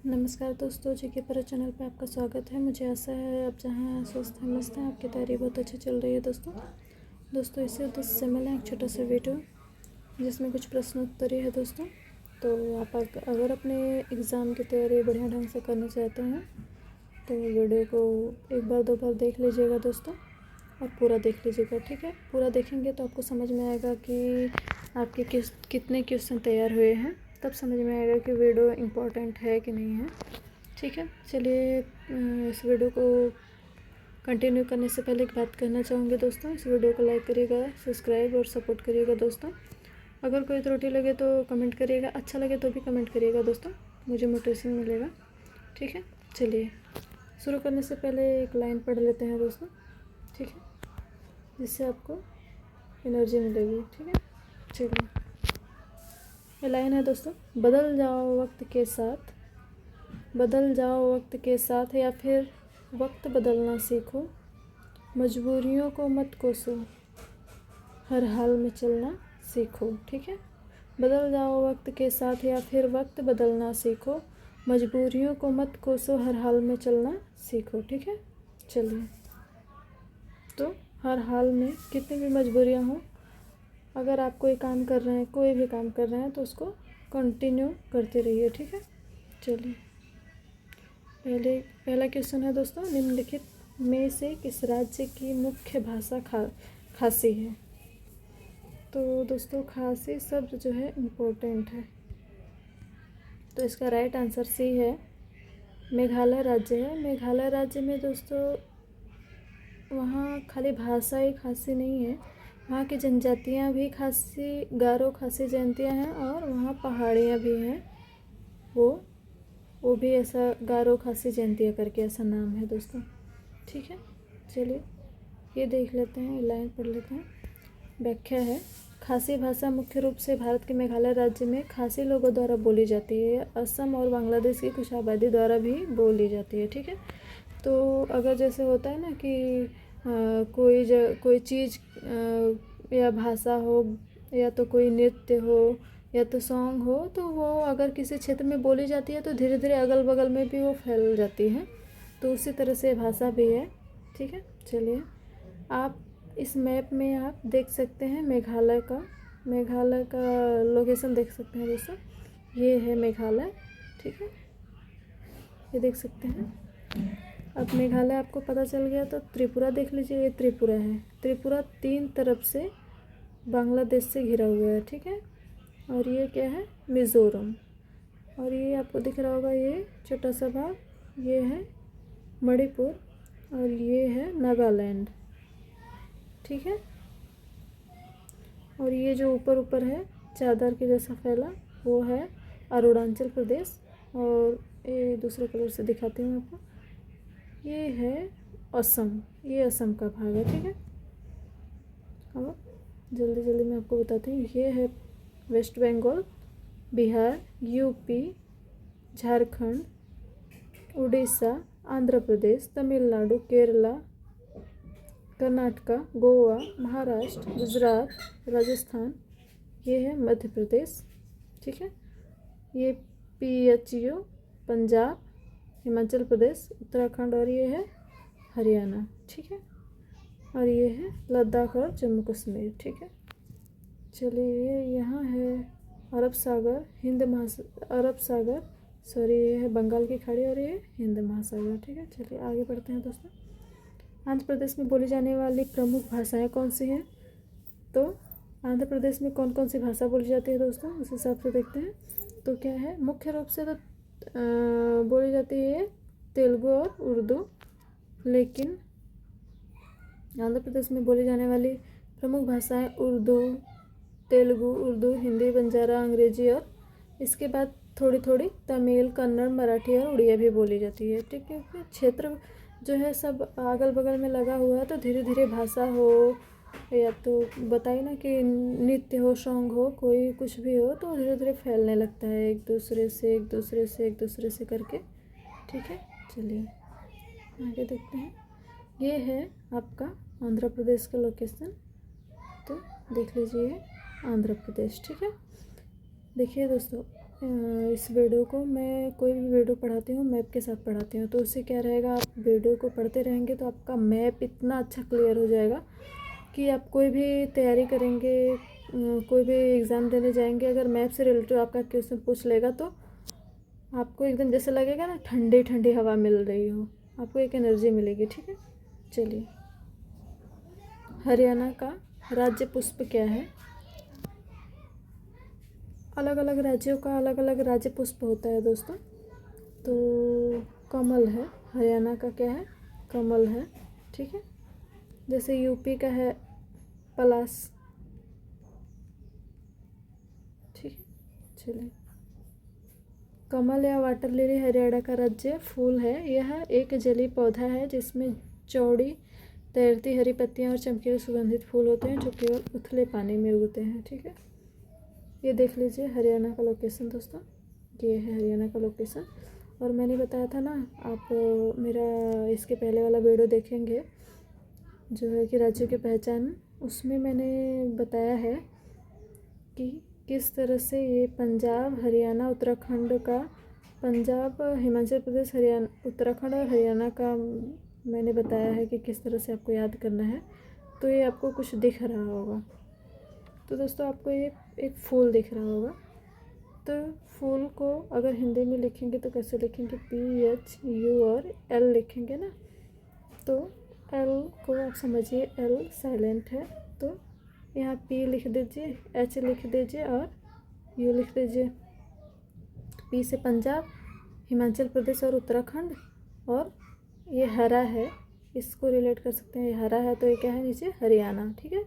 नमस्कार दोस्तों, जीके पर चैनल पे आपका स्वागत है। मुझे आशा है आप जहाँ स्वस्थ हैं मस्त हैं, आपकी तैयारी बहुत अच्छी चल रही है। दोस्तों इसी उद्देश्य से मिला एक छोटा सा वीडियो जिसमें कुछ प्रश्नोत्तरी है दोस्तों। तो आप अगर अपने एग्ज़ाम की तैयारी बढ़िया ढंग से करना चाहते हैं तो वीडियो को एक बार दो बार देख लीजिएगा दोस्तों, और पूरा देख लीजिएगा। ठीक है, पूरा देखेंगे तो आपको समझ में आएगा कि आपके कितने क्वेश्चन तैयार हुए हैं, तब समझ में आएगा कि वीडियो इम्पोर्टेंट है कि नहीं है। ठीक है, चलिए इस वीडियो को कंटिन्यू करने से पहले एक बात कहना चाहूँगी दोस्तों, इस वीडियो को लाइक करिएगा, सब्सक्राइब और सपोर्ट करिएगा दोस्तों। अगर कोई त्रुटि लगे तो कमेंट करिएगा, अच्छा लगे तो भी कमेंट करिएगा दोस्तों, मुझे मोटिवेशन मिलेगा। ठीक है, चलिए शुरू करने से पहले एक लाइन पढ़ लेते हैं दोस्तों। ठीक है, जिससे आपको एनर्जी मिलेगी। ठीक है, चलिए ये लाइन है दोस्तों। बदल जाओ वक्त के साथ, बदल जाओ वक्त के साथ, या फिर वक्त बदलना सीखो। मजबूरियों को मत कोसो, हर हाल में चलना सीखो। ठीक है, बदल जाओ वक्त के साथ या फिर वक्त बदलना सीखो। मजबूरियों को मत कोसो, हर हाल में चलना सीखो। ठीक है, चलिए तो हर हाल में कितनी भी मजबूरियां हों, अगर आप कोई काम कर रहे हैं, कोई भी काम कर रहे हैं, तो उसको कंटिन्यू करते रहिए। ठीक है, चलिए पहला क्वेश्चन है दोस्तों, निम्नलिखित में से किस राज्य की मुख्य भाषा खासी है। तो दोस्तों खासी शब्द जो है इम्पोर्टेंट है, तो इसका राइट आंसर सी है, मेघालय राज्य है। मेघालय राज्य में दोस्तों वहाँ खाली भाषा ही खासी नहीं है, वहाँ की जनजातियाँ भी खासी, गारो खासी जनजातियाँ हैं, और वहाँ पहाड़ियाँ भी हैं, वो भी ऐसा गारो खासी जनजातियाँ करके ऐसा नाम है दोस्तों। ठीक है, चलिए ये देख लेते हैं, लाइन पढ़ लेते हैं। व्याख्या है, खासी भाषा मुख्य रूप से भारत के मेघालय राज्य में खासी लोगों द्वारा बोली जाती है। असम और बांग्लादेश की कुछ आबादी द्वारा भी बोली जाती है। ठीक है, तो अगर जैसे होता है ना कि कोई चीज़ या भाषा हो, या तो कोई नृत्य हो, या तो सॉन्ग हो, तो वो अगर किसी क्षेत्र में बोली जाती है तो धीरे धीरे अगल बगल में भी वो फैल जाती है। तो उसी तरह से भाषा भी है। ठीक है, चलिए आप इस मैप में आप देख सकते हैं मेघालय का लोकेशन देख सकते हैं दोस्तों, ये है मेघालय। ठीक है, ये देख सकते हैं। अब मेघालय आपको पता चल गया तो त्रिपुरा देख लीजिए, ये त्रिपुरा है। त्रिपुरा 3 तरफ से बांग्लादेश से घिरा हुआ है। ठीक है, और ये क्या है, मिज़ोरम। और ये आपको दिख रहा होगा, ये छोटा सा भाग, ये है मणिपुर, और ये है नागालैंड। ठीक है, और ये जो ऊपर ऊपर है चादर के जैसा फैला, वो है अरुणाचल प्रदेश। और ये दूसरे कलर से दिखाती हूँ आपको, ये है असम, ये असम का भाग है। ठीक है, और जल्दी जल्दी मैं आपको बताती हूँ, ये है वेस्ट बंगाल, बिहार, यूपी, झारखंड, उड़ीसा, आंध्र प्रदेश, तमिलनाडु, केरला, कर्नाटका, गोवा, महाराष्ट्र, गुजरात, राजस्थान, ये है मध्य प्रदेश। ठीक है, ये PHU पंजाब, हिमाचल प्रदेश, उत्तराखंड, और ये है हरियाणा। ठीक है, और ये है लद्दाख और जम्मू कश्मीर। ठीक है, चलिए यहाँ है अरब सागर, ये है बंगाल की खाड़ी, और ये हिंद महासागर। ठीक है, चलिए आगे बढ़ते हैं दोस्तों। आंध्र प्रदेश में बोली जाने वाली प्रमुख भाषाएं कौन सी हैं। तो आंध्र प्रदेश में कौन कौन सी भाषा बोली जाती है दोस्तों, उस हिसाब से देखते हैं। तो क्या है, मुख्य रूप से तो बोली जाती है तेलुगु और उर्दू, लेकिन आंध्र प्रदेश में बोली जाने वाली प्रमुख भाषाएं तेलुगु, उर्दू, हिंदी, बंजारा, अंग्रेजी, और इसके बाद थोड़ी थोड़ी तमिल, कन्नड़, मराठी और उड़िया भी बोली जाती है। ठीक है, क्योंकि क्षेत्र जो है सब अगल बगल में लगा हुआ है, तो धीरे धीरे भाषा हो, या तो बताइए ना कि नृत्य हो, सॉन्ग हो, कोई कुछ भी हो, तो धीरे धीरे फैलने लगता है एक दूसरे से करके। ठीक है, चलिए आगे देखते हैं। ये है आपका आंध्र प्रदेश का लोकेशन, तो देख लीजिए आंध्र प्रदेश। ठीक है, देखिए दोस्तों इस वीडियो को मैं कोई भी वीडियो पढ़ाती हूँ मैप के साथ पढ़ाती हूँ, तो उससे क्या रहेगा, आप वीडियो को पढ़ते रहेंगे तो आपका मैप इतना अच्छा क्लियर हो जाएगा कि आप कोई भी तैयारी करेंगे, कोई भी एग्ज़ाम देने जाएंगे, अगर मैप से रिलेटेड आपका क्वेश्चन पूछ लेगा तो आपको एकदम जैसे लगेगा ना ठंडी ठंडी हवा मिल रही हो, आपको एक एनर्जी मिलेगी। ठीक है, चलिए। हरियाणा का राज्य पुष्प क्या है? अलग अलग राज्यों का अलग अलग राज्य पुष्प होता है दोस्तों। तो कमल है, हरियाणा का क्या है? कमल है। ठीक है, जैसे यूपी का है पलास। ठीक है, चलिए। कमल या वाटर लिली हरियाणा का राज्य फूल है। यह एक जलीय पौधा है जिसमें चौड़ी तैरती हरी पत्तियां और चमकीले सुगंधित फूल होते हैं जो केवल उथले पानी में उगते हैं। ठीक है, ये देख लीजिए हरियाणा का लोकेशन दोस्तों, ये है हरियाणा का लोकेशन। और मैंने बताया था ना, आप मेरा इसके पहले वाला वीडियो देखेंगे जो है कि राज्यों की पहचान, उसमें मैंने बताया है कि किस तरह से ये पंजाब, हरियाणा, उत्तराखंड का, पंजाब, हिमाचल प्रदेश, हरियाणा, उत्तराखंड और हरियाणा का मैंने बताया है कि किस तरह से आपको याद करना है। तो ये आपको कुछ दिख रहा होगा। तो दोस्तों आपको ये एक फूल दिख रहा होगा। तो फूल को अगर हिंदी में लिखेंगे तो कैसे लिखेंगे? PHU और L लिखेंगे ना। तो L को आप समझिए L साइलेंट है, तो यहाँ P लिख दीजिए, H लिख दीजिए और U लिख दीजिए। P से पंजाब, हिमाचल प्रदेश और उत्तराखंड, और ये हरा है, इसको रिलेट कर सकते हैं, ये हरा है तो ये क्या है नीचे? हरियाणा। ठीक है,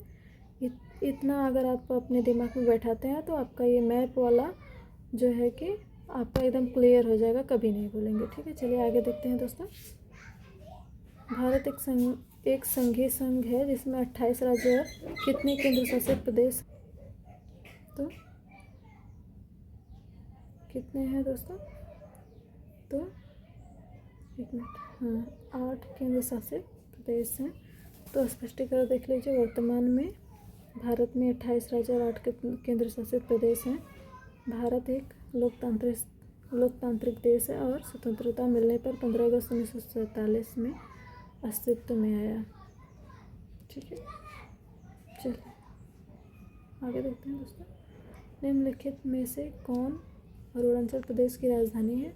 इतना अगर आप अपने दिमाग में बैठाते हैं तो आपका ये मैप वाला जो है कि आपका एकदम क्लियर हो जाएगा, कभी नहीं भूलेंगे। ठीक है, चलिए आगे देखते हैं दोस्तों। भारत एक संघीय संघ है जिसमें 28 राज्य और कितने केंद्र शासित प्रदेश? तो कितने हैं दोस्तों? तो एक मिनट, हाँ 8 केंद्र शासित प्रदेश हैं। तो स्पष्टीकरण देख लीजिए। वर्तमान में भारत में 28 राज्य और 8 केंद्र शासित प्रदेश हैं। भारत एक लोकतांत्रिक देश है और स्वतंत्रता मिलने पर 15 अगस्त 1947 में अस्तित्व में आया। ठीक है, चलिए आगे देखते हैं दोस्तों। निम्नलिखित में से कौन अरुणाचल प्रदेश की राजधानी है?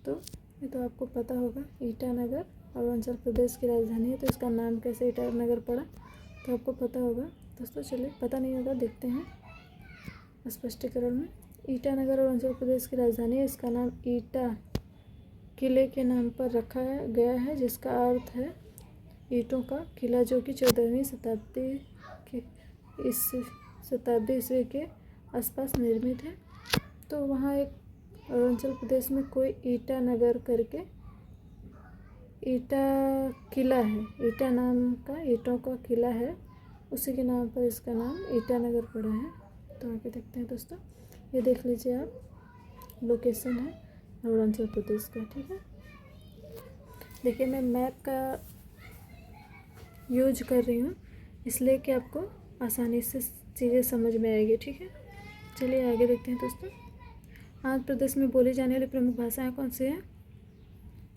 तो ये तो आपको पता होगा, ईटानगर अरुणाचल प्रदेश की राजधानी है। तो इसका नाम कैसे ईटानगर पड़ा तो आपको पता होगा दोस्तों। चलिए, पता नहीं होगा, देखते हैं स्पष्टीकरण में। ईटानगर अरुणाचल प्रदेश की राजधानी है। इसका नाम ईटा किले के नाम पर रखा गया है, जिसका अर्थ है ईंटों का किला, जो कि 14वीं शताब्दी ईस्वी के आसपास निर्मित है। तो वहाँ एक अरुणाचल प्रदेश में कोई ईटानगर करके ईटा किला है, ईटा नाम का ईंटों का किला है, उसी के नाम पर इसका नाम ईटानगर पड़ा है। तो आगे देखते हैं दोस्तों, ये देख लीजिए आप, लोकेशन है अरुणाचल प्रदेश का। ठीक है, देखिए मैं मैप का यूज कर रही हूँ इसलिए कि आपको आसानी से चीज़ें समझ में आएगी। ठीक है, चलिए आगे देखते हैं दोस्तों। आंध्र प्रदेश में बोली जाने वाली प्रमुख भाषाएं कौन सी हैं?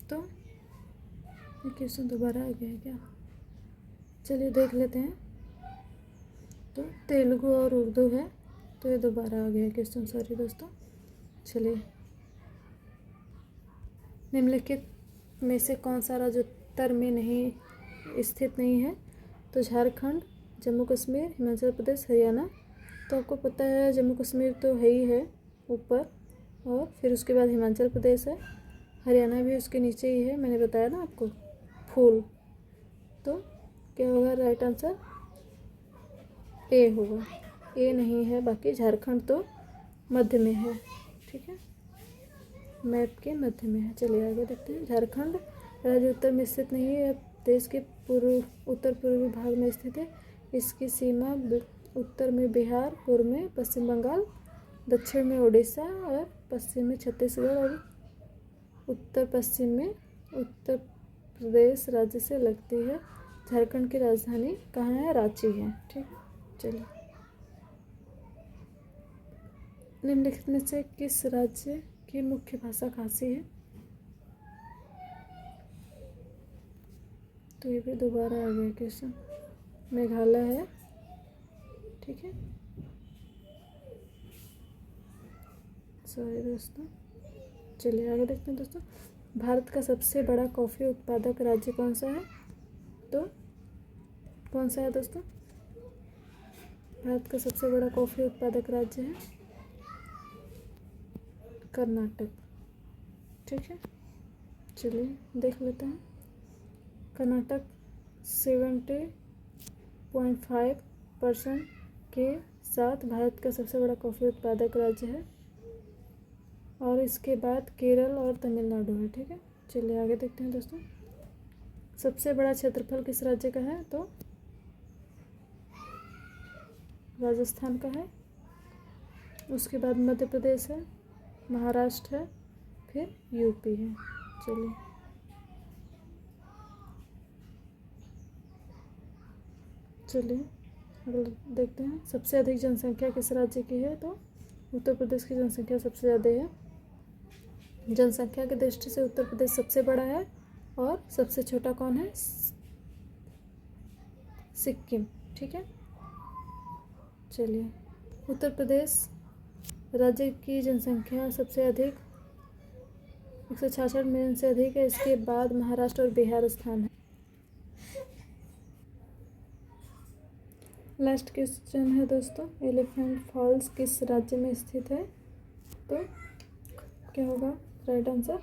तो ये क्वेश्चन दोबारा आ गया है क्या? चलिए देख लेते हैं। तो तेलुगु और उर्दू है, तो ये दोबारा आ गया क्वेश्चन, सॉरी दोस्तों। चलिए, निम्नलिखित में से कौन सा राज्य उत्तर में नहीं स्थित नहीं है? तो झारखंड, जम्मू कश्मीर, हिमाचल प्रदेश, हरियाणा। तो आपको पता है जम्मू कश्मीर तो है ही है ऊपर, और फिर उसके बाद हिमाचल प्रदेश है, हरियाणा भी उसके नीचे ही है, मैंने बताया ना आपको, फूल। तो क्या होगा राइट आंसर? ए होगा, ए नहीं है, बाकी झारखंड तो मध्य में है। ठीक है, मैप के मध्य में है। चलिए आगे देखते हैं। झारखंड राज्य उत्तर में स्थित नहीं है, देश के उत्तर पूर्वी भाग में स्थित है। इसकी सीमा उत्तर में बिहार, पूर्व में पश्चिम बंगाल, दक्षिण में उड़ीसा और पश्चिम में छत्तीसगढ़ और उत्तर पश्चिम में उत्तर प्रदेश राज्य से लगती है। झारखंड की राजधानी कहाँ है? रांची है। ठीक है, चलिए निम्नलिखित में से किस राज्य की मुख्य भाषा खासी है? तो ये भी दोबारा आ गया क्वेश्चन। मेघालय है, ठीक है। सॉरी दोस्तों, चलिए आगे देखते हैं दोस्तों। भारत का सबसे बड़ा कॉफ़ी उत्पादक राज्य कौन सा है? तो कौन सा है दोस्तों? भारत का सबसे बड़ा कॉफ़ी उत्पादक राज्य है कर्नाटक, ठीक है। चलिए देख लेते हैं। कर्नाटक 70.5% के साथ भारत का सबसे बड़ा कॉफ़ी उत्पादक राज्य है और इसके बाद केरल और तमिलनाडु है, ठीक है। चलिए आगे देखते हैं दोस्तों। सबसे बड़ा क्षेत्रफल किस राज्य का है? तो राजस्थान का है। उसके बाद मध्य प्रदेश है, महाराष्ट्र है, फिर यूपी है। चलिए अगला देखते हैं। सबसे अधिक जनसंख्या किस राज्य की है? तो उत्तर प्रदेश की जनसंख्या सबसे ज़्यादा है। जनसंख्या की दृष्टि से उत्तर प्रदेश सबसे बड़ा है और सबसे छोटा कौन है? सिक्किम, ठीक है। चलिए उत्तर प्रदेश राज्य की जनसंख्या सबसे अधिक 166 मिलियन से अधिक है। इसके बाद महाराष्ट्र और बिहार स्थान है। लास्ट क्वेश्चन है दोस्तों, एलिफेंट फॉल्स किस राज्य में स्थित है? तो क्या होगा राइट आंसर?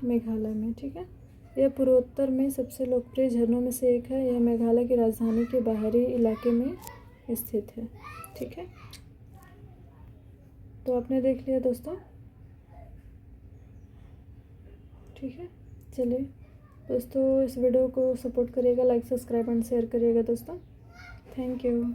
मेघालय में, ठीक है। यह पूर्वोत्तर में सबसे लोकप्रिय झरनों में से एक है। यह मेघालय की राजधानी के बाहरी इलाके में स्थित है, ठीक है। तो आपने देख लिया दोस्तों, ठीक है। चलिए दोस्तों, इस वीडियो को सपोर्ट करिएगा, लाइक सब्सक्राइब एंड शेयर करिएगा दोस्तों। Thank you.